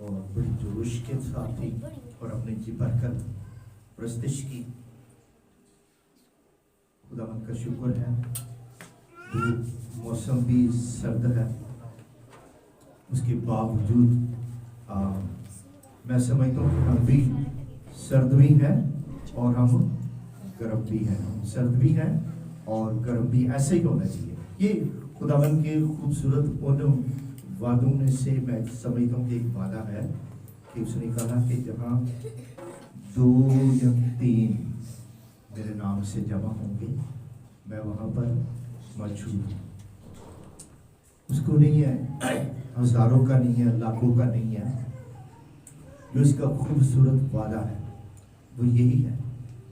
और बड़ी जोश के साथ थी और अपने जी भरकर प्रस्तुत की। खुदावंद का शुक्र है। मौसम भी सर्द है, उसके बावजूद मैं समझता हूँ कि हम भी सर्द भी हैं और हम गर्म भी हैं। हम सर्द भी हैं और गर्म भी, ऐसे ही होना चाहिए। ये खुदावंद के खूबसूरत उन वादों में से मैं समझता हूँ कि एक वादा है कि उसने कहा कि जहाँ 2 या 3 मेरे नाम से जमा होंगे मैं वहाँ पर मौजूद हूँ। उसको नहीं है, हजारों का नहीं है, लाखों का नहीं है। जो इसका खूबसूरत वादा है वो यही है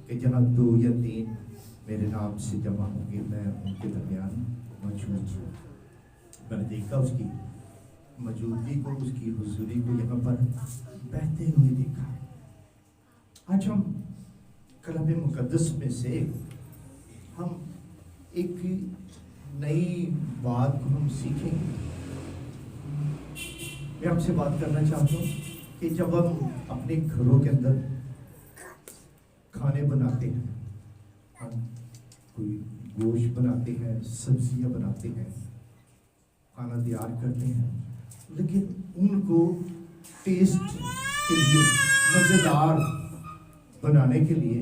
कि जहाँ 2 या 3 मेरे नाम से जमा होंगे मैं उनके दरमियान मौजूद हूँ। मैंने देखा उसकी मौजूदगी को, उसकी हुजूरी को यहाँ पर बहते हुए देखा। आज हम कलाम मुकद्दस में से हम एक नई बात को हम सीखेंगे। मैं आपसे बात करना चाहता हूँ कि जब हम अपने घरों के अंदर खाने बनाते हैं, हम कोई गोश्त बनाते हैं, सब्जियां बनाते हैं, खाना तैयार करते हैं, लेकिन उनको टेस्ट के लिए, मज़ेदार बनाने के लिए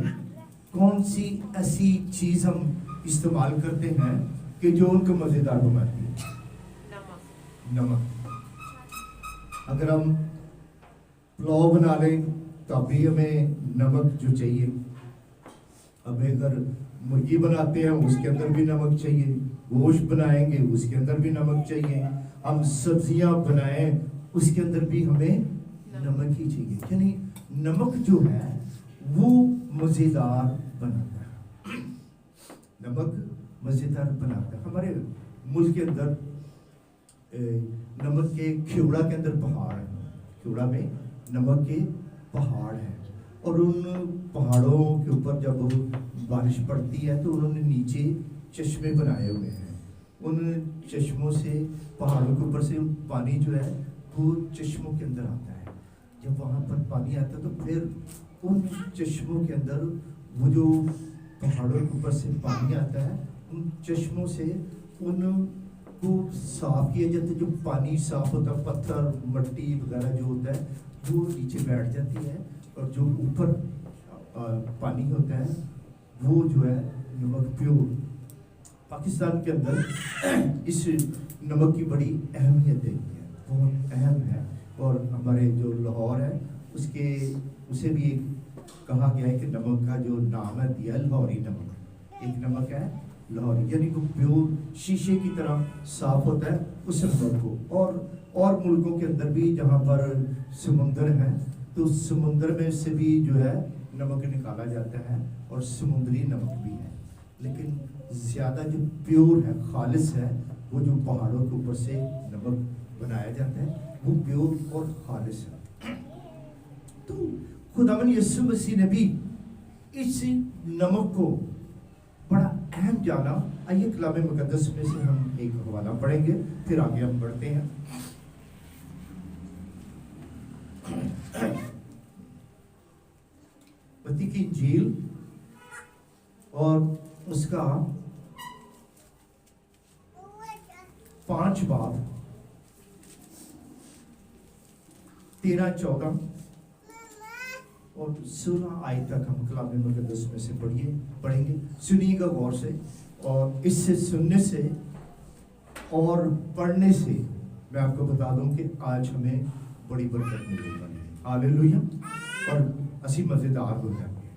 कौन सी ऐसी चीज़ हम इस्तेमाल करते हैं कि जो उनको मज़ेदार बनाती है? नमक। अगर हम पुलाव बना लें तो अभी हमें नमक जो चाहिए। अब अगर मुर्गी बनाते हैं उसके अंदर भी नमक चाहिए, गोश्त बनाएंगे उसके अंदर भी नमक चाहिए, हम सब्जियां बनाएं उसके अंदर भी हमें नमक ही चाहिए। यानी नमक जो है वो मज़ेदार बनाता है। नमक मज़ेदार बनाता है। हमारे मुल्क के अंदर नमक के खेवड़ा के अंदर पहाड़ है, खेवड़ा में नमक के पहाड़ हैं और उन पहाड़ों के ऊपर जब बारिश पड़ती है तो उन्होंने नीचे चश्मे बनाए हुए हैं। उन चश्मों से, पहाड़ों के ऊपर से पानी जो है वो चश्मों के अंदर आता है। जब वहाँ पर पानी आता है तो फिर उन चश्मों के अंदर, वो जो पहाड़ों के ऊपर से पानी आता है, उन चश्मों से उनको साफ किया जाता है। जो पानी साफ होता है, पत्थर मट्टी वगैरह जो होता है वो नीचे बैठ जाती है और जो ऊपर पानी होता है वो जो है नमक प्योर। पाकिस्तान के अंदर इस नमक की बड़ी अहमियत है, बहुत अहम है। और हमारे जो लाहौर है उसे भी एक कहा गया है कि नमक का जो नाम है दिया लाहौरी नमक। एक नमक है लाहौरी, यानी वो प्योर शीशे की तरह साफ होता है उस नमक को। और मुल्कों के अंदर भी जहाँ पर समुंदर है तो समुंदर में से भी जो है नमक निकाला जाता है और समुद्री नमक भी है। लेकिन ज़्यादा जो प्योर है, खालिस है, वो जो पहाड़ों के ऊपर से नमक बनाया जाता है वो प्योर और खालिस है। तो खुदावंद यीशु मसीह ने भी इस नमक को बड़ा अहम जाना। आइए कलाम मुकद्दस में से हम एक हवाला पढ़ेंगे, फिर आगे हम बढ़ते हैं। मत्ती की इंजील और उसका 5 बाब 13, 14 और 16 आयत तक हम कलाम मुकद्दस में से पढ़ेंगे। सुनिएगा गौर से, और इससे सुनने से और पढ़ने से मैं आपको बता दूं कि आज हमें बड़ी बरकत मिलने वाली है। हालेलुया। और असी मज़ेदार हो जाएंगे,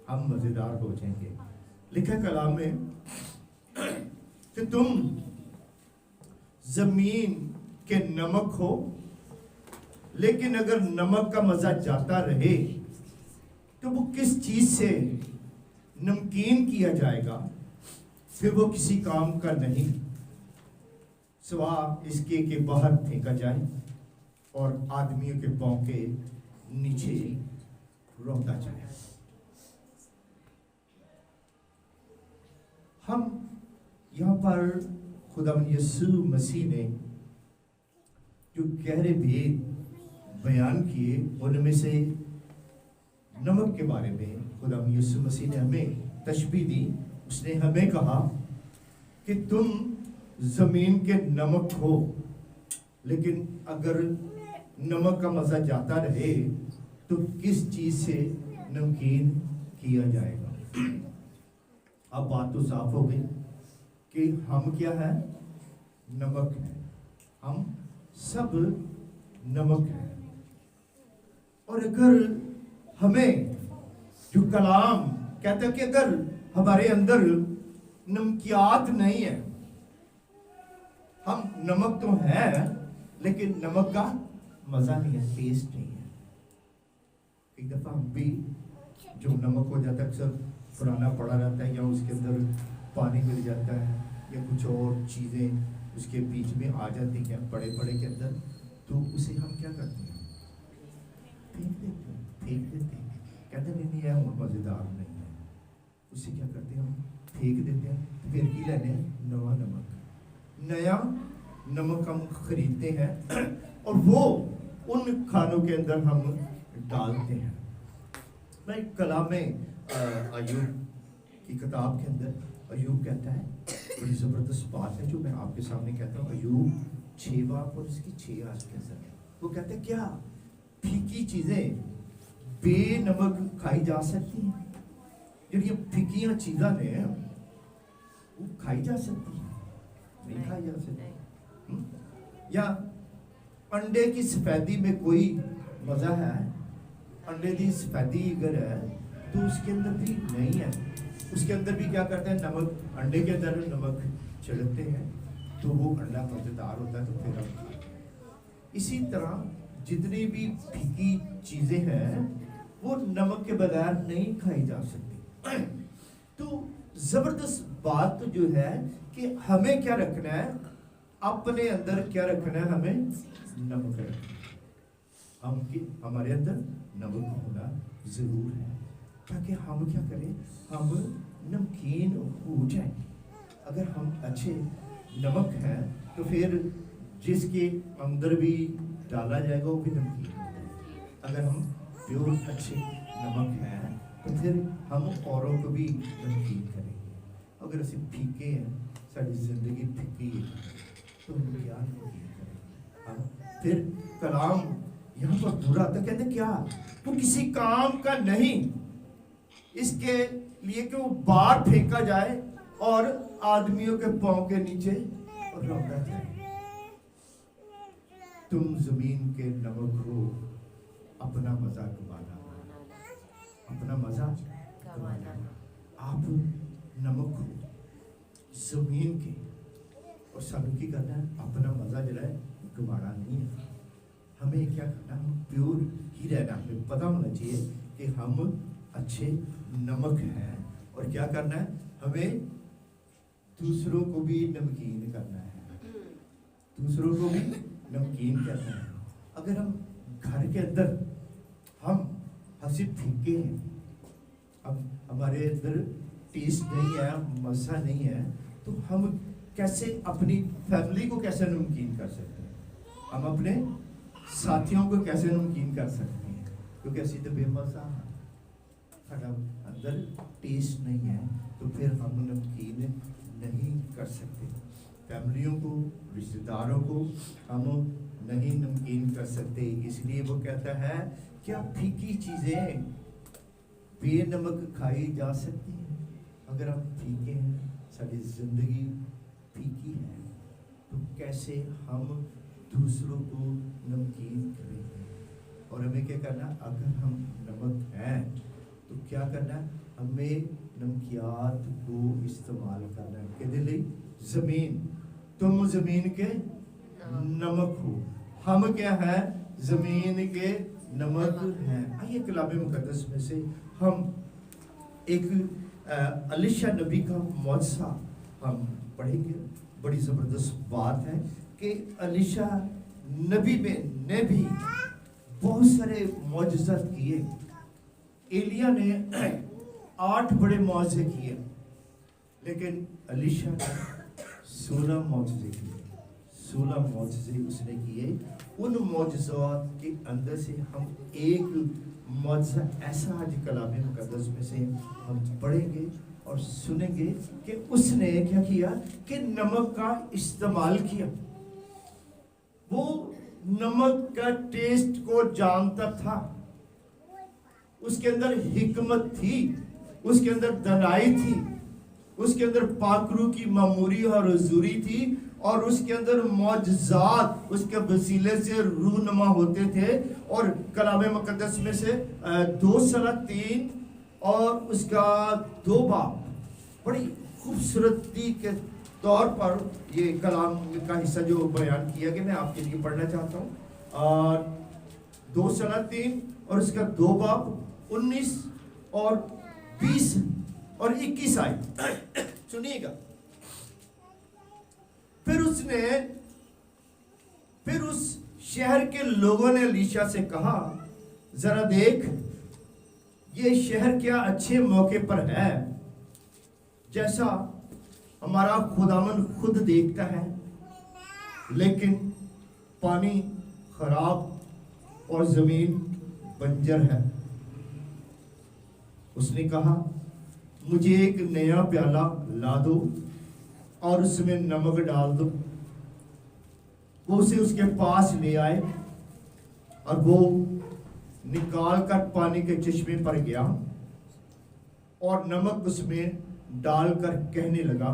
हम मज़ेदार हो जाएंगे। लिखा कलाम में कि तुम जमीन के नमक हो, लेकिन अगर नमक का मजा जाता रहे तो वो किस चीज से नमकीन किया जाएगा, फिर वो किसी काम का नहीं, सिवा इसके के बाहर फेंका जाए और आदमियों के पांव के नीचे रौंदा जाए। हम यहाँ पर खुदावंद यीशु मसीह ने जो गहरे भेद बयान किए, उनमें से नमक के बारे में खुदा यीशु मसीह ने हमें तशबीह दी। उसने हमें कहा कि तुम जमीन के नमक हो, लेकिन अगर नमक का मजा जाता रहे तो किस चीज से नमकीन किया जाएगा। अब बात तो साफ हो गई कि हम क्या है, नमक है, हम सब नमक है। और अगर हमें जो कलाम कहता है कि अगर हमारे अंदर नमकियात नहीं है, हम नमक तो है लेकिन नमक का मजा नहीं है, टेस्ट नहीं है। एक दफा हम भी जो नमक हो जाता है अक्सर पुराना पड़ा रहता है या उसके अंदर पानी मिल जाता है या कुछ और चीजें उसके बीच में आ जाती हैं बड़े बड़े के अंदर, तो उसे हम क्या करते हैं, फेंक देते हैं। कहते नहीं है और मजेदार नहीं है, उसे क्या करते हैं, हम फेंक देते हैं। फिर की लेने नवा नमक, नया नमक हम खरीदते हैं और वो उन खानों के अंदर हम डालते हैं। मैं कलाम अय्यूब की किताब के अंदर अय्यूब कहता है, बड़ी ज़बरदस्त बात है जो मैं आपके सामने कहता हूँ। अय्यूब 6 बाब और इसकी 6 आयत के अंदर वो कहते हैं, क्या फीकी चीजें बेनमक खाई जा सकती हैं? जो फीकियां चीज़ा ने वो खाई जा सकती है? नहीं खाई जा सकती। या अंडे की सफेदी में कोई मजा है? अंडे की सफेदी अगर है तो उसके अंदर भी नहीं है, उसके अंदर भी क्या करते हैं, नमक, अंडे के अंदर नमक छिड़कते हैं तो वो अंडा मजेदार होता है, तो फिर हम खाते हैं। इसी तरह जितनी भी फीकी चीजें हैं वो नमक के बगैर नहीं खाई जा सकती। तो जबरदस्त बात तो जो है कि हमें क्या रखना है, अपने अंदर क्या रखना है, हमें नमक रखना। हमारे अंदर नमक होना जरूर है ताकि हम क्या करें, हम नमकीन हो जाए। अगर हम अच्छे नमक हैं तो फिर जिसके अंदर भी डाला जाएगा वो भी नमकीन होगा। अगर हम प्योर अच्छे नमक हैं तो फिर हम औरों को भी नमकीन करेंगे। अगर असं फीके हैं, साड़ी जिंदगी फीकी है, तो हम क्या नमकीन करेंगे। फिर कलाम यहाँ पर बुरा था, कहते क्या वो किसी काम का नहीं, इसके लिए कि वो बाहर फेंका जाए और आदमियों के पांव के नीचे रौंदा जाए। तुम जमीन के नमक हो, अपना मजा कमाना, अपना मजा कमाना। आप नमक हो जमीन के, और सानू की करना है, अपना मजा जरा कमाना नहीं है। हमें क्या करना, हम प्योर ही रहना। हमें पता होना चाहिए कि हम अच्छे नमक हैं और क्या करना है, हमें दूसरों को भी नमकीन करना है, दूसरों को भी नमकीन करना है। अगर हम घर के अंदर हम हंसी फीके हैं, अब हमारे अंदर टेस्ट नहीं है, मज़ा नहीं है, तो हम कैसे अपनी फैमिली को कैसे नमकीन कर सकते हैं, हम अपने साथियों को कैसे नमकीन कर सकते हैं, क्योंकि असी तो बेमज़ा साडा अंदर टेस्ट नहीं है, तो फिर हम नमकीन नहीं कर सकते। फैमिलियों को, रिश्तेदारों को हम नहीं नमकीन कर सकते। इसलिए वो कहता है क्या फीकी चीज़ें बेनमक खाई जा सकती हैं? अगर हम फीके हैं, सारी जिंदगी फीकी है, तो कैसे हम दूसरों को नमकीन करेंगे? और हमें क्या करना, अगर हम नमक हैं तो क्या करना, हमें नमकियात को इस्तेमाल करना है। कहते लिए जमीन, तुम जमीन के नमक हो, हम क्या है, जमीन के नमक हैं। आइए कलाम मुकद्दस में से हम एक अलीशा नबी का मौजज़ा हम पढ़ेंगे। बड़ी ज़बरदस्त बात है कि अलीशा नबी ने भी बहुत सारे मौजज़ात किए। एलिया ने 8 बड़े मौजज़े किए, लेकिन अलीशा ने 16 मौजज़े किए। 16 मौजज़े उसने किए। उन मौजज़ात के अंदर से हम एक मौजज़ा ऐसा आज कलाम मुकद्दस में से हम पढ़ेंगे और सुनेंगे कि उसने क्या किया कि नमक का इस्तेमाल किया। वो नमक का टेस्ट को जानता था, उसके अंदर हिकमत थी, उसके अंदर दनाई थी, उसके अंदर पाकरू की मामूरी और हजूरी थी, और उसके अंदर मौजज़ात उसके वसीले से रूनमा होते थे। और कलाम मुकद्दस में से 2 3 और उसका 2 बाब बड़ी खूबसूरती के तौर पर ये कलाम का हिस्सा जो बयान किया गया मैं आपके लिए पढ़ना चाहता हूँ। 2 3 और इसका 2 बाब 19 और 20 और 21 आयत सुनिएगा। फिर उस शहर के लोगों ने एलीशा से कहा, जरा देख, ये शहर क्या अच्छे मौके पर है, जैसा हमारा खुदावन खुद देखता है, लेकिन पानी खराब और जमीन बंजर है। उसने कहा, मुझे एक नया प्याला ला दो और उसमें नमक डाल दो। वो उसे उसके पास ले आए और वो निकाल कर पानी के चश्मे पर गया और नमक उसमें डालकर कहने लगा,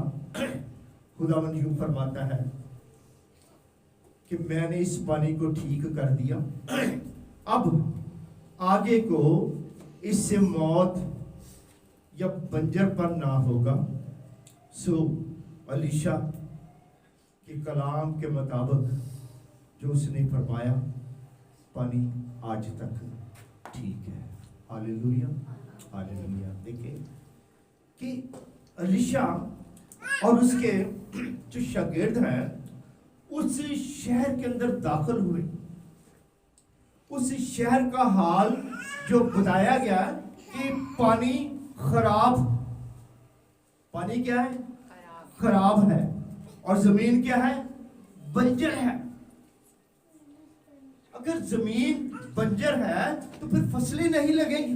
खुदावंद यूं फरमाता है कि मैंने इस पानी को ठीक कर दिया, अब आगे को इससे मौत या बंजर पर ना होगा। सो एलीशा के कलाम के मुताबिक जो उसने फरमाया, पानी आज तक ठीक है। Hallelujah, hallelujah. देखिए कि एलीशा और उसके जो शागिर्द हैं उस शहर के अंदर दाखिल हुए। उस शहर का हाल जो बताया गया कि पानी खराब, पानी क्या है? खराब है, और जमीन क्या है? बंजर है। अगर जमीन बंजर है तो फिर फसलें नहीं लगेंगी,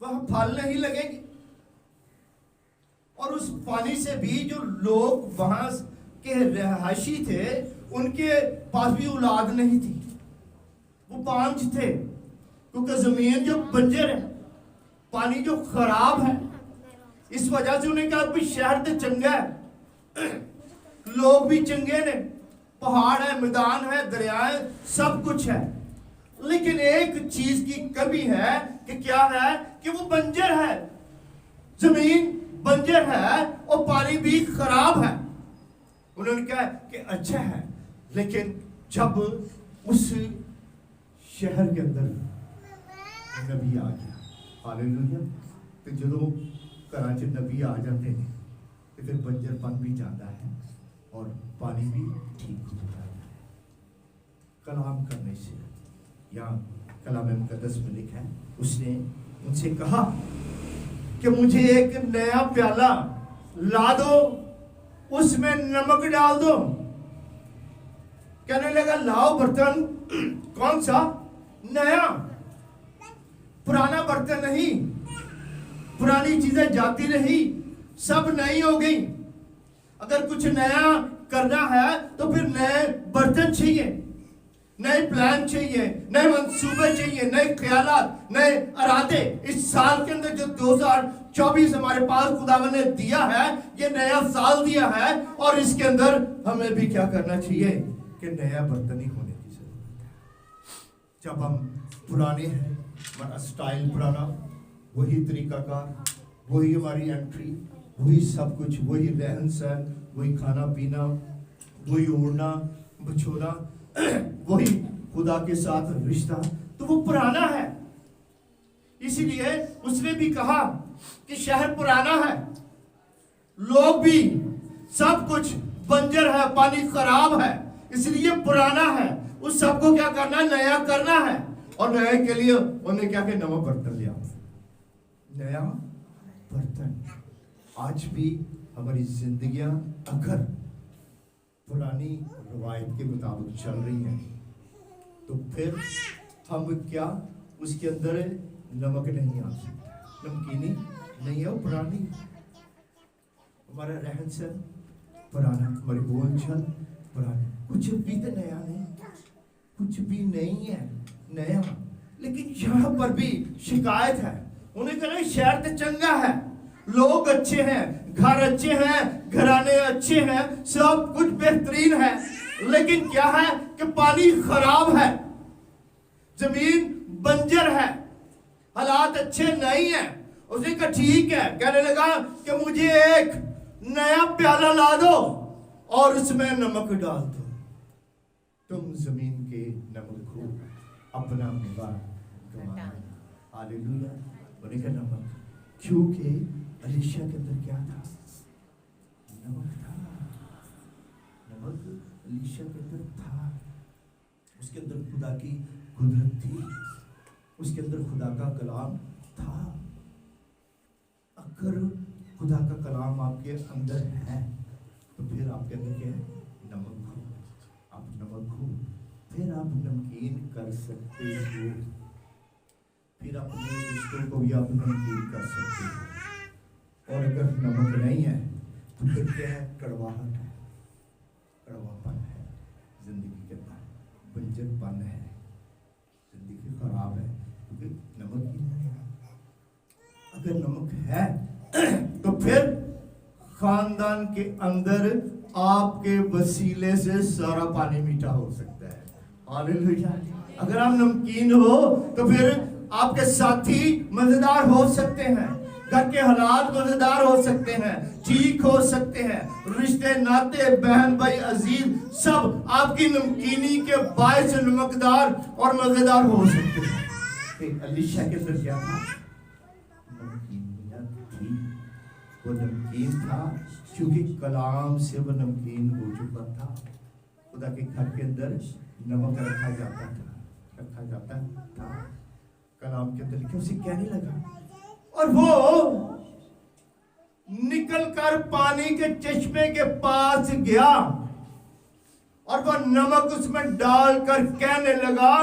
वह फल नहीं लगेंगे, और उस पानी से भी जो लोग वहां के रहायशी थे उनके पास भी औलाद नहीं थी, वो बांझ थे, क्योंकि जमीन जो बंजर है, पानी जो खराब है, इस वजह से उन्हें कहा भी शहर तो चंगा है, लोग भी चंगे ने, पहाड़ है, मैदान है, दरिया है, सब कुछ है, लेकिन एक चीज की कमी है कि क्या है कि वो बंजर है, जमीन बंजर है और पानी भी खराब है। उन्होंने कहा कि अच्छा है, लेकिन जब उस शहर के अंदर नबी आ गया, हालेलुया, तो जो कराची नबी आ जाते हैं तो फिर बंजरपन भी जाता है और पानी भी ठीक हो जाता है कलाम करने से। यहाँ कलाम मुकद्दस में लिखा है, उसने उनसे कहा कि मुझे एक नया प्याला ला दो, उसमें नमक डाल दो। कहने लगा, लाओ बर्तन। कौन सा? नया, पुराना बर्तन नहीं, पुरानी चीजें जाती रही, सब नई हो गई। अगर कुछ नया करना है तो फिर नए बर्तन चाहिए, नए प्लान चाहिए, नए मंसूबे चाहिए, नए ख्यालात, नए इरादे। इस साल के अंदर जो 2024 हमारे पास खुदावन ने दिया है, ये नया साल दिया है, और इसके अंदर हमें भी क्या करना चाहिए कि नया बर्तन ही होने की जरूरत है। जब हम पुराने हैं, हमारा स्टाइल पुराना, वही तरीकाकार, वही हमारी एंट्री, वही सब कुछ, वही रहन सहन, वही खाना पीना, वही ओढ़ना बछोना, वही खुदा के साथ रिश्ता, तो वो पुराना है। इसीलिए उसने भी कहा कि शहर पुराना है, लोग भी, सब कुछ बंजर है, पानी खराब है, इसलिए पुराना है। उस सबको क्या करना है? नया करना है। और नए के लिए उन्हें क्या कि नवा बर्तन लिया, नया बर्तन। आज भी हमारी जिंदगियां अगर पुरानी रवायत के मुताबिक चल रही हैं, तो फिर हम क्या उसके अंदर नमक नहीं आ सकता, नमकीनी नहीं है, वो पुरानी, हमारा रहन सहन पुराना, हमारी बोलचाल पुरानी, कुछ भी तो नया नहीं, कुछ भी नहीं है नया। लेकिन यहाँ पर भी शिकायत है, उन्हें कहना शहर तो चंगा है, लोग अच्छे हैं, घर अच्छे हैं, घराने अच्छे हैं, सब कुछ बेहतरीन है, लेकिन क्या है कि पानी खराब है, जमीन बंजर है, हालात अच्छे नहीं है। उसने कहा ठीक है, कहने लगा कि मुझे एक नया प्याला ला दो और उसमें नमक डाल दो, तुम जमीन के नमक को अपना मेवा गंवाना। हालेलुया। उन्हें कहा नमक, क्योंकि एलीशा के अंदर क्या था? नमक था, नमक एलीशा के अंदर था, उसके अंदर खुदा की कुदरत थी, उसके अंदर खुदा का कलाम था। अगर खुदा का कलाम आपके अंदर है तो फिर आपके अंदर क्या है? नमक हो, आप नमक हो, फिर आप नमकीन कर सकते हो, फिर अपने रिश्तों को भी आप नमकीन कर सकते हो। और अगर नमक नहीं है तो फिर क्या है? कड़वाहट है, कड़वापन है, जिंदगी के अंदर बंजरपन है, जिंदगी खराब है, क्योंकि नमक ही नहीं है। अगर नमक है तो फिर खानदान के अंदर आपके वसीले से सारा पानी मीठा हो सकता है। हालेलुया। अगर आप नमकीन हो तो फिर आपके साथी मजेदार हो सकते हैं, घर के हालात मजेदार हो सकते हैं, ठीक हो सकते हैं, रिश्ते नाते बहन भाई अजीज सब आपकी नमकीनी के बायस नमकदार और मजेदार हो सकते हैं। एलीशा के अंदर क्या था? नमकीनियत थी, वो नमकीन था क्योंकि कलाम से वो नमकीन हो चुका था। खुदा के घर के अंदर नमक रखा जाता था, रखा जाता था, कलाम के अंदर लिखा, उसे कहने लगा, और वो निकलकर पानी के चश्मे के पास गया और वो नमक उसमें डालकर कहने लगा,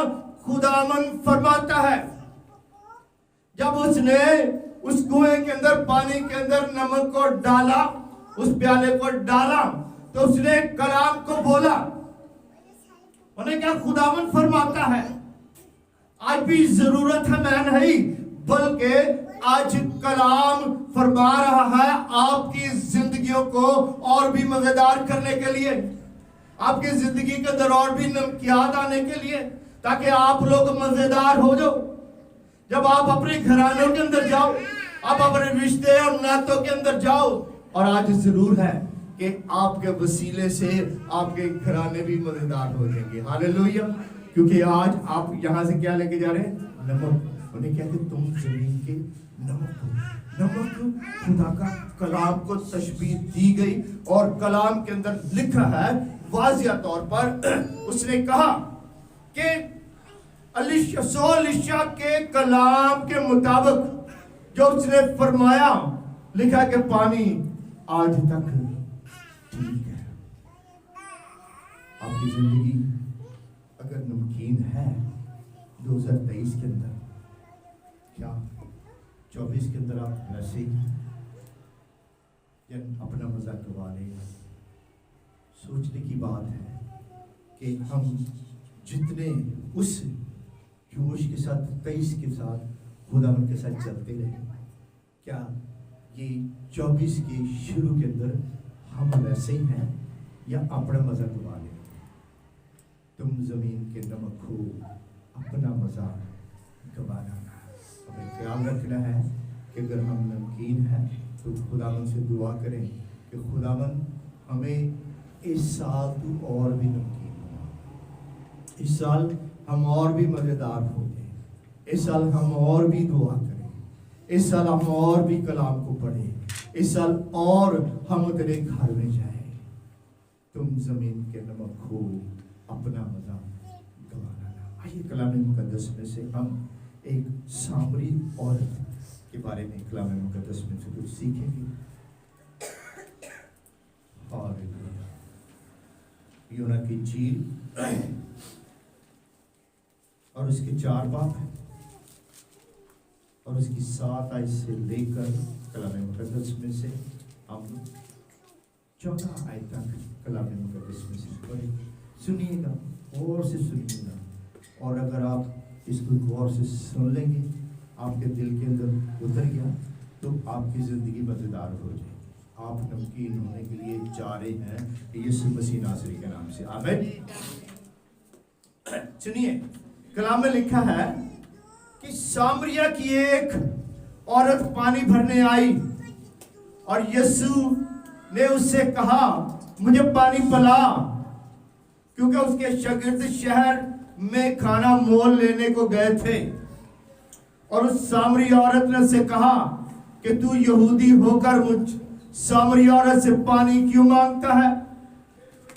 खुदावन फरमाता है, जब उसने उस कुएं के अंदर पानी के अंदर नमक को डाला, उस प्याले को डाला, तो उसने कलाम को बोला, उन्हें क्या? खुदावन फरमाता है। आज भी जरूरत है मैं नहीं, बल्कि आज कलाम फरमा रहा है आपकी जिंदगियों को और भी मजेदार करने के लिए, आपकी जिंदगी के अंदर और भी नमकियात आने के लिए, ताकि आप लोग मजेदार हो जाओ। जब आप अपने घरानों के अंदर जाओ, आप अपने रिश्ते और नातों के अंदर जाओ, और आज जरूर है कि आपके वसीले से आपके घराने भी मजेदार हो जाएंगे। हालेलुया। क्योंकि आज आप यहां से क्या लेके जा रहे हैं? नमक। उन्हें कहते तुम जमीन के नमक हो। नमक खुदा का कलाम को तशबीह दी गई, और कलाम के अंदर लिखा है वाज़िया तौर पर, उसने कहा कि एलीशा के कलाम के मुताबिक जो उसने फरमाया, लिखा कि पानी आज तक ठीक है। आपकी जिंदगी अगर नमकीन है 2023 के अंदर, क्या 24 के अंदर आप वैसे ही अपना मजा गवा रहे हैं? सोचने की बात है कि हम जितने उस जोश के साथ 23 के साथ खुदावन के साथ चलते रहे, क्या ये 24 के शुरू के अंदर हम वैसे ही हैं या अपना मजा गवा लें? तुम जमीन के नमक हो, अपना मजा गवाना ना। हमें ख्याल रखना है कि अगर हम नमकीन हैं तो खुदावन से दुआ करें कि खुदावन हमें इस साल तू और भी नमकीन बना, इस साल हम और भी मजेदार हो गए, इस साल हम और भी दुआ करें, इस साल हम और भी कलाम को पढ़ें, इस साल और हम तेरे घर में जाए। तुम जमीन के नमक हो, अपना मजा गवाना ना। आइए कलाम मुकद्दस में से हम एक सामरी औरत के बारे में कलाम मुकद्दस में से कुछ सीखेंगे। हालेलुया। यूना की झील और उसके 4 बाब और उसकी 7 आयत से लेकर कलाम मुकद्दस में से हम 14 आयत तक कलाम मुकद्दस में से पढ़े। सुनिएगा और से सुनिएगा, और अगर आप इसको गौर से सुन लेंगे, आपके दिल के अंदर उतर गया, तो आपकी ज़िंदगी मज़ेदार हो जाए। आप नमकीन होने के लिए जा रहे हैं यीशु मसीह नासरी के नाम से। आमीन। सुनिए, कलाम में लिखा है कि सामरिया की एक औरत पानी भरने आई और यीशु ने उससे कहा, मुझे पानी पिला, क्योंकि उसके शागिर्द शहर में खाना मोल लेने को गए थे। और उस सामरी औरत ने उससे कहा कि तू यहूदी होकर मुझ सामरी औरत से पानी क्यों मांगता है,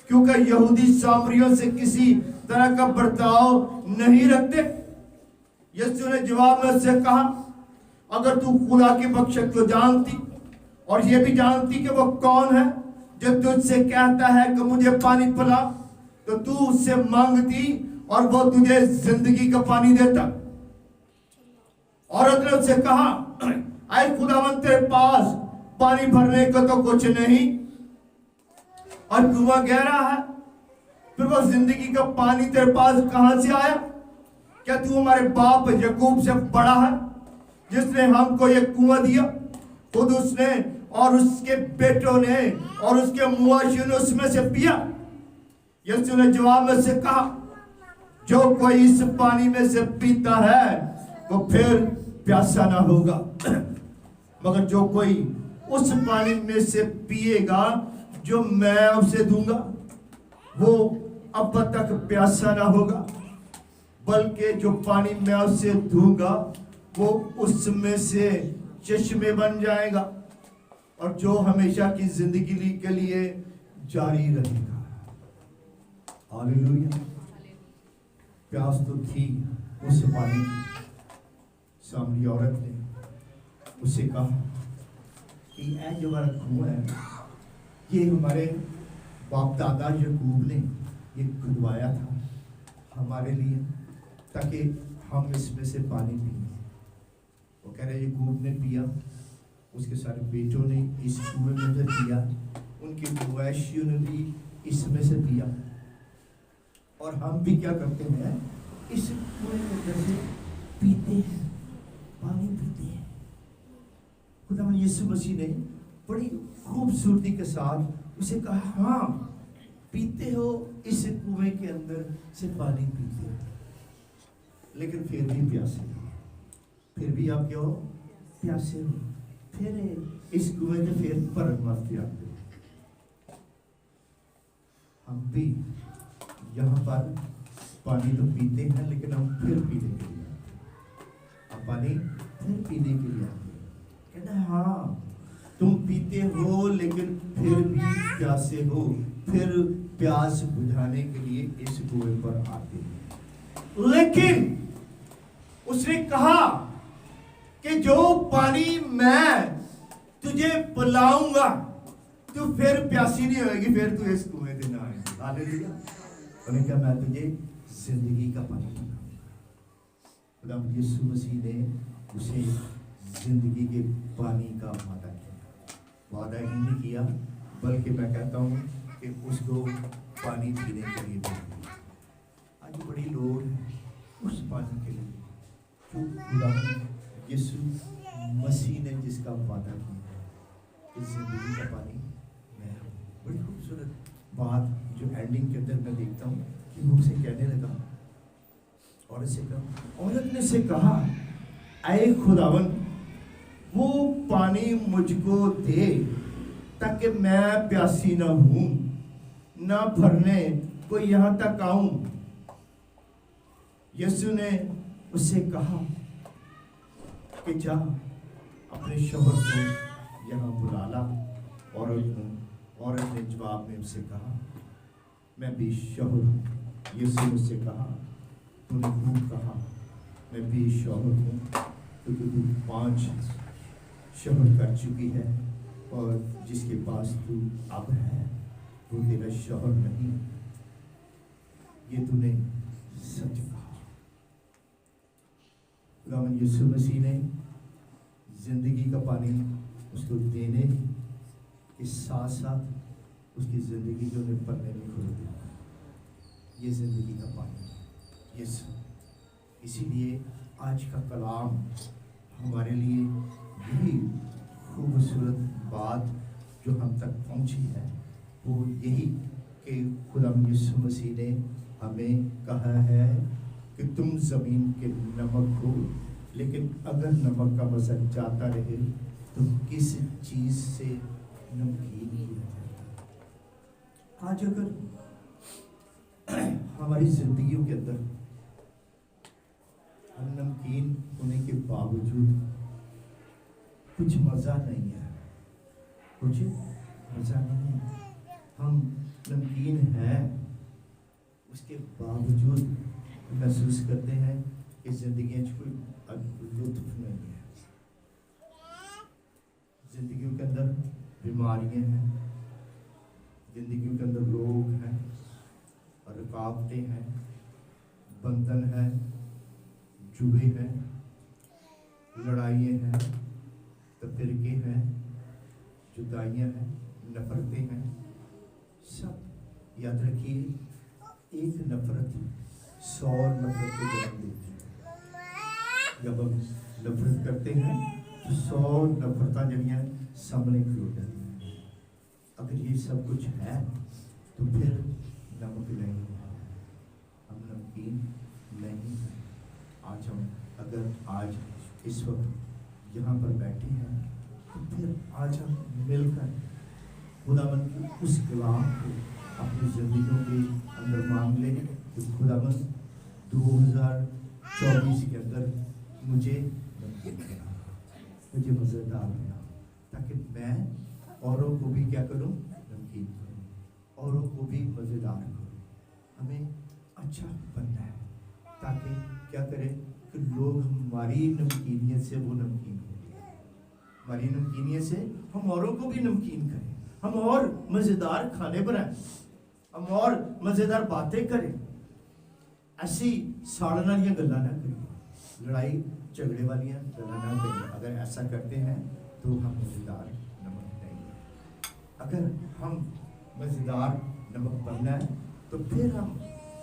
क्योंकि यहूदी सामरियों से किसी तरह का बर्ताव नहीं रखते। यीशु ने जवाब में उससे कहा, अगर तू खुदा की बख्शिश को जानती और ये भी जानती कि वो कौन है जो तुझसे कहता है कि मुझे पानी पिला, तो तू उससे मांगती और वो तुझे जिंदगी का पानी देता। औरत ने उससे कहा, आए खुदावंद तेरे पास पानी भरने को तो कुछ नहीं और कुआं गहरा है, फिर वो जिंदगी का पानी तेरे पास कहां से आया? क्या तू हमारे बाप याकूब से बड़ा है जिसने हमको ये कुआं दिया? खुद उसने और उसके बेटों ने और उसके मुआशियों ने उसमें से पिया। यीशु ने जवाब में से कहा, जो कोई इस पानी में से पीता है वो फिर प्यासा ना होगा, मगर जो कोई उस पानी में से पिएगा जो मैं उसे दूंगा वो अब तक प्यासा ना होगा, बल्कि जो पानी मैं उसे दूंगा वो उसमें से चश्मे बन जाएगा और जो हमेशा की जिंदगी के लिए जारी रहेगा। हालेलुया। प्यास तो थी उस पानी की। सामरी औरत ने उसे कहा कि ऐ जो हमारा कुआं है, ये हमारे बाप दादा याकूब ने ये खुदवाया था हमारे लिए, ताकि हम इसमें से पानी पिए। वो कह रहे याकूब ने पिया, उसके सारे बेटों ने इस कुएं में से पिया, उनके मुआशियों ने भी इसमें से पिया, और हम भी क्या करते हैं, इस कुएं में से पीते हैं, पानी पीते हैं। खुदावंद यीशु मसीह ने बड़ी खूबसूरती के साथ उसे कहा, हाँ पीते हो, इस कुएं के अंदर से पानी पीते हो, लेकिन फिर भी प्यासे हो। फिर भी आप क्या हो? प्यासे हो। फिर इस कुएं से फिर भरन वास्ते आते हो। हम भी यहाँ पर पानी तो पीते हैं, लेकिन हम फिर पीने के लिए आते हैं। हम पानी फिर पीने के लिए आते हैं। कहता है, हाँ तुम पीते हो लेकिन फिर भी प्यासे हो, फिर प्यास बुझाने के लिए इस कुएं पर आते हैं। लेकिन उसने कहा कि जो पानी मैं तुझे पिलाऊंगा तू फिर प्यासी नहीं होगी, फिर तू इस कुएं से ना आएगी। हालेलुया। उन्होंने कहा, मैं तुझे जिंदगी का पानी पिलाऊंगा। खुदावंद यीशु मसीह ने उसे जिंदगी के पानी का वादा किया। वादा ही नहीं किया, बल्कि मैं कहता हूँ कि उसको पानी पीने के लिए भेजा। आज बड़ी लोड़ है उस पानी के लिए जो खुदावंद यीशु मसीह ने जिसका वादा किया, इस जिंदगी का पानी मैं हूँ। बड़ी खूबसूरत बात जो एंडिंग के अंदर मैं देखता हूँ कि वो उसे कहने लगा, औरत ने से कहा, ऐ खुदावंद वो पानी मुझको दे ताकि मैं प्यासी ना हूं, ना भरने को यहाँ तक आऊं। यीशु ने उससे कहा कि जा अपने शौहर को यहाँ बुला ला। औरत ने जवाब में उससे कहा, मैं भी शौहर हूँ। यीशु ने उससे कहा, तूने खूब कहा, मैं भी शौहर हूँ, क्योंकि तू 5 शौहर कर चुकी है और जिसके पास तू अब है वो तेरा शौहर नहीं। ये तूने सच कहा। खुदावन यीशु मसीह ने जिंदगी का पानी उसको देने के साथ साथ उसकी जिंदगी को उन्हें पन्ने में खोल दिया। ये जिंदगी का पानी यीशु। इसीलिए आज का कलाम हमारे लिए यही खूबसूरत बात जो हम तक पहुंची है वो यही कि खुदावन यीशु मसीह ने हमें कहा है कि तुम ज़मीन के नमक हो, लेकिन अगर नमक का मज़ा जाता रहे तो किस चीज़ से नमकीन किया जाता। आज अगर हमारी जिंदगियों के अंदर हम नमकीन होने के बावजूद कुछ मज़ा नहीं है, कुछ मज़ा नहीं है, हम नमकीन हैं, उसके बावजूद महसूस करते हैं कि जिंदगी में कोई लुत्फ नहीं है। जिंदगियों के अंदर बीमारियां हैं, जिंदगियों के अंदर रोग हैं, रुकावटें हैं, बंधन है, जुए हैं, लड़ाइयाँ हैं, तफरीके हैं, जुदाइयाँ हैं, नफरतें हैं। सब याद रखिए, एक नफरत 100 नफरत को जन्म देती है। जब हम नफरत करते हैं तो 100 नफरतां जड़ियाँ सामने खलो जाती हैं। अगर ये सब कुछ है तो फिर नमक नहीं है, हम नमकीन नहीं हैं। आज हम अगर आज इस वक्त यहाँ पर बैठे हैं तो फिर आज हम मिलकर खुदावन की उस कलाम को अपनी जिंदगियों के अंदर मांग लें कि खुदावन 2024 के अंदर मुझे मज़ेदार बना, ताकि मैं औरों को भी क्या करूं, नमकीन करूं, औरों को भी मज़ेदार करूं। हमें अच्छा बनना है ताकि क्या करें कि लोग हमारी नमकीनियत से वो नमकीन हो, हमारी नमकीनियत से हम औरों को भी नमकीन करें, हम और मज़ेदार खाने बनाएं, हम और मज़ेदार बातें करें, ऐसी साड़न वाली गल्लां ना करें, लड़ाई झगड़े वाली गल्लां ना करें। अगर ऐसा करते हैं तो हम मज़ेदार नमक नहीं हैं। अगर हम मज़ेदार नमक बनना है तो फिर हम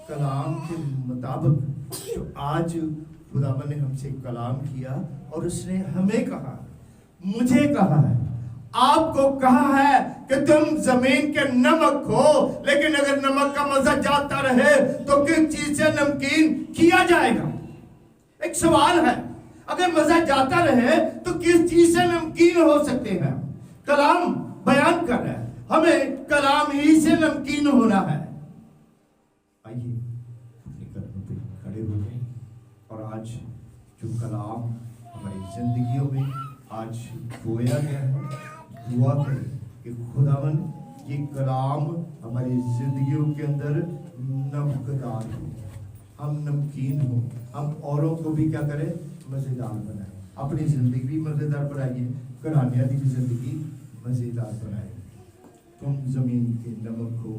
कलाम के मुताबिक जो आज खुदावन ने हमसे कलाम किया और उसने हमें कहा, मुझे कहा है, आपको कहा है कि तुम जमीन के नमक हो, लेकिन अगर नमक का मजा जाता रहे तो किस चीज से नमकीन किया जाएगा। एक सवाल है, अगर मजा जाता रहे तो किस चीज से नमकीन हो सकते हैं। कलाम बयान कर रहा है हमें कलाम ही से नमकीन होना है। आइए अपने कदमों पे खड़े हो जाए और आज जो कलाम हमारी जिंदगियों में आज बोया गया है, दुआ करें कि खुदावन ये कलाम हमारी जिंदगियों के अंदर नमकदार हो, हम नमकीन हो, हम औरों को भी क्या करें, मज़ेदार बनाए। अपनी ज़िंदगी भी मज़ेदार बनाइए, घरानिया की भी ज़िंदगी मज़ेदार बनाए। तुम ज़मीन के नमक हो,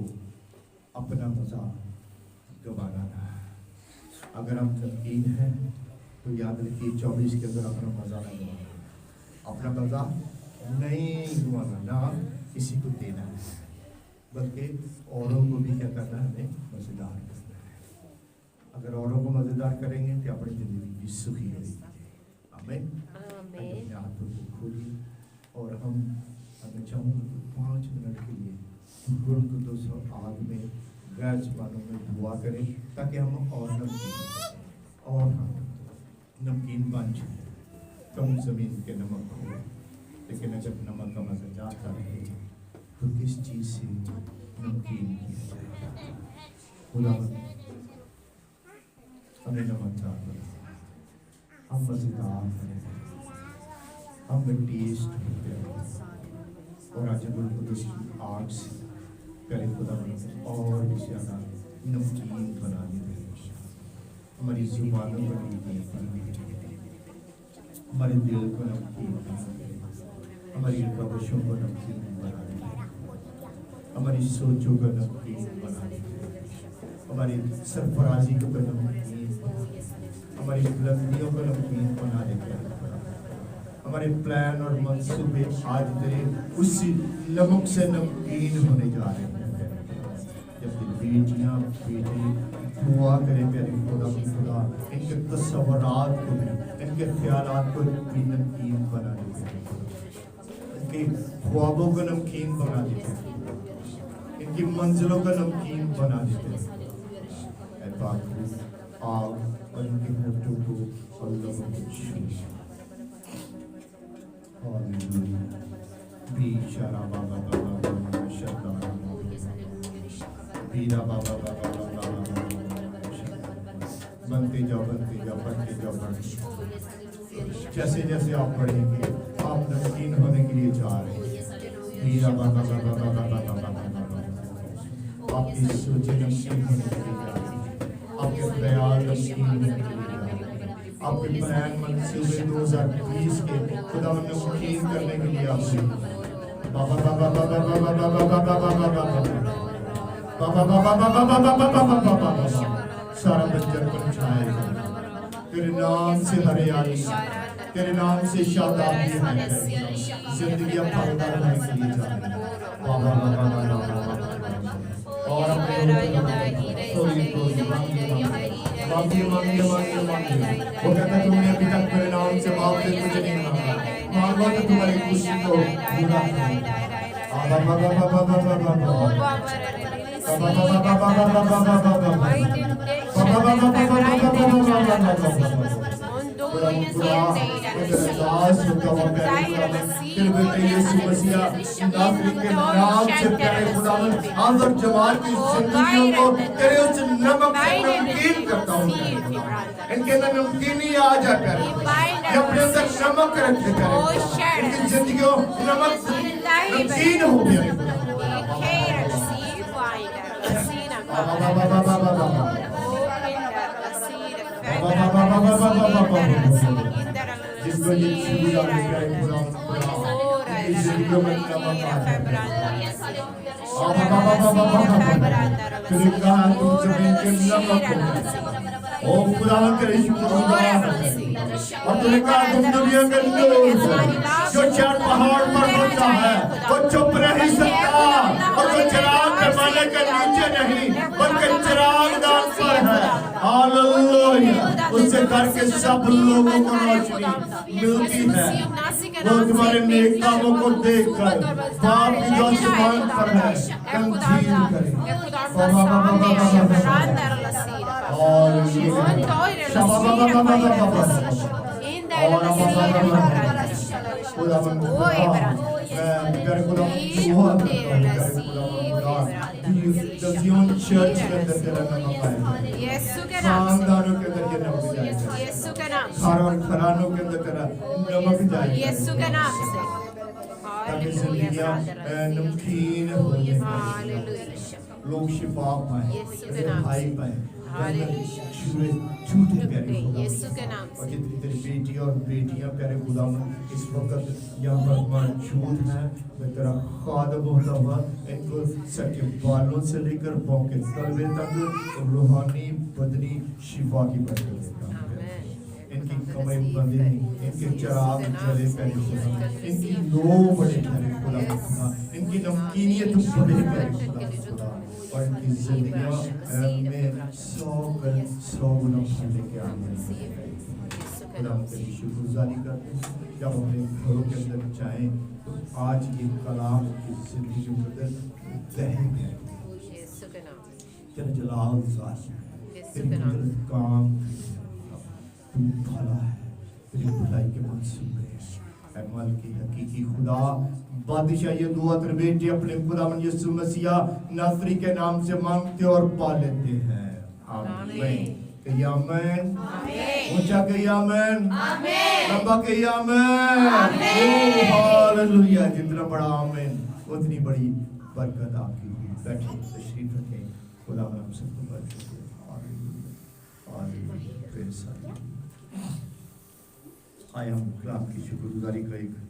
अपना मज़ा गवाना ना है। अगर हम नमकीन हैं तो याद रखिए 24 के अंदर अपना मज़ा ना गवाना, अपना मज़ा नहीं गवाना, ना किसी को देना है, बल्कि औरों को भी क्या करना है, हमें मज़ेदार करना है। अगर औरों को मज़ेदार करेंगे तो अपनी ज़िंदगी भी सुखी होगी। आमीन। अपने हाथों को खोलिए और हमें चाहूँगा कि 5 मिनट के लिए गुरुकुदस आग में गैर ज़बानों में दुआ करें ताकि हम और नमकीन बन जाए। तुम ज़मीन के नमक हो, लेकिन जब नमक का मज़ा जाता रहे तो किस चीज़ से नमकीन किया जाएगा। खुदावंद हमें नमकदार बनाए, हम मज़ेदार करें, हम टेस्ट होते हैं और आज गुरुकुदस की आग से करें खुदावंद और भी ज़्यादा नमकीन बनाने दें। हमारी ज़ुबानों को नमकीन बनाने दें, हमारे दिल को नमकीन बनाने दें, हमारी रवैयों को नमकीन बनाने दें, हमारी सोचों को नमकीन बनाने दें। हमारी सरफराजी को नमकीन, हमारी बुलंदियों को नमकीन बना देते हैं। हमारे प्लान और मंसूबे आज तेरे उस नमक से नमकीन होने जा रहे हैं। जब बेटियां बेटे दुआ करें प्यारे खुदा, इनके तस्वरात को भी, इनके ख्यालात को भी नमकीन बना देते हैं, इनके ख्वाबों को नमकीन बना देते हैं, इनकी मंजिलों को नमकीन बना देते हैं। ऐ पाक आओ और इनके होठों को अल्लाह को छू। हालेलुया। बीशारा बाबा बाबा बाबा शब्दा बीरा बाबा बाबा बाबा बनते जाओ बढ़ते जाओ। जैसे जैसे आप बढ़ेंगे आप नमकीन होने के लिए जा रहे हैं। बीरा बाबा बाबा बाबा बाबा आपकी सोचे नमकीन होने के लिए जा रहे हैं। आपके ख्याल नमकीन होने के लिए जा रहे हैं। आपके प्लान मंसूबे 2020 के खुदा नमकीन करने के लिए आपसे बाबा बाबा बाबा बाबा बाबा बाबा बाबा बाबा सारा बंजर पर छाएगा। तेरे नाम से हरियाली, तेरे नाम से शादाबी है। जिंदगी फलदार होने के लिए जा रही है। बाबा बाबा बाबा और अपने मांगिए मांगिए मांगिए मांगिए। वो कहता है तुमने अभी तक मेरे नाम से बाप से कुछ नहीं मांगा, मांगो तो तुम्हारी खुशी को पूरा इनके अंदर नमकीनी आ जाकर अपने अंदर नमक रखे इनकी जिंदगियों नमक नमकीन हो गया। जिसको ये ओ खुदावन करे शुक्र और तूने कहा तुम दुनिया के नूर जो चार पहाड़ पर होता है वो चुप नहीं सकता और वो चिराग पैमाने के नीचे नहीं बल्कि चिराग दान पर है। हालेलुया। उससे करके सब लोगों को रोशनी मिलती है। वो तुम्हारे नेक कामों को देखकर बाप की जो आसमान पर है तमजीद करे। खानदानों के अंदर ये नमक घरानों के अंदर नमक जाए ताकि जिंदगियां नमकीन हो जाए, लोग शिफा पाए, भाई पाए, झूठे प्यारे और जितनी तेरी बेटी और बेटियां प्यारे खुदा इस वक्त यहाँ पर मौजूद हैं, मैं तेरा खादम होता हुआ इनको सर के बालों से लेकर पाँव के तलवे तक रूहानी बदनी शिफा की बरकत देता हूं। इनकी कमर बंदी नहीं, इनके चिराग जले प्यारे खुदा, इनकी लो बड़े प्यारे खुदा, इनकी नमकीनियत बड़े प्यारे खुदा और इनकी जिंदगियों में 100 गुना फल लेके आने खुदा हम तेरी शुक्रगुजारी करते हैं। जब अपने घरों के अंदर जाएं तो आज ये कलाम की जिंदगी के अंदर बह गए तेरे जलाल ज़ात तेरी कुदरत काम तू भला है, तेरी भलाई के मंसूबे हैं। माल की हकीकी खुदा बादशाह ये दुआ तेरे बेटे अपने खुदावन यीशु मसीह नासरी के नाम से मांगते और पा लेते हैं। आमीन। कहिए आमीन। ऊंचा कहिए आमीन। लंबा कहिए आमीन। हालेलुया। जितना बड़ा आमीन उतनी बड़ी बरकत आपकी होगी। बैठिए, तशरीफ रखें। खुदा हम सबको बरकत दे। हालेलुया। Praise the Lord. आए हम आपकी शुक्रगुजारी करेंगे।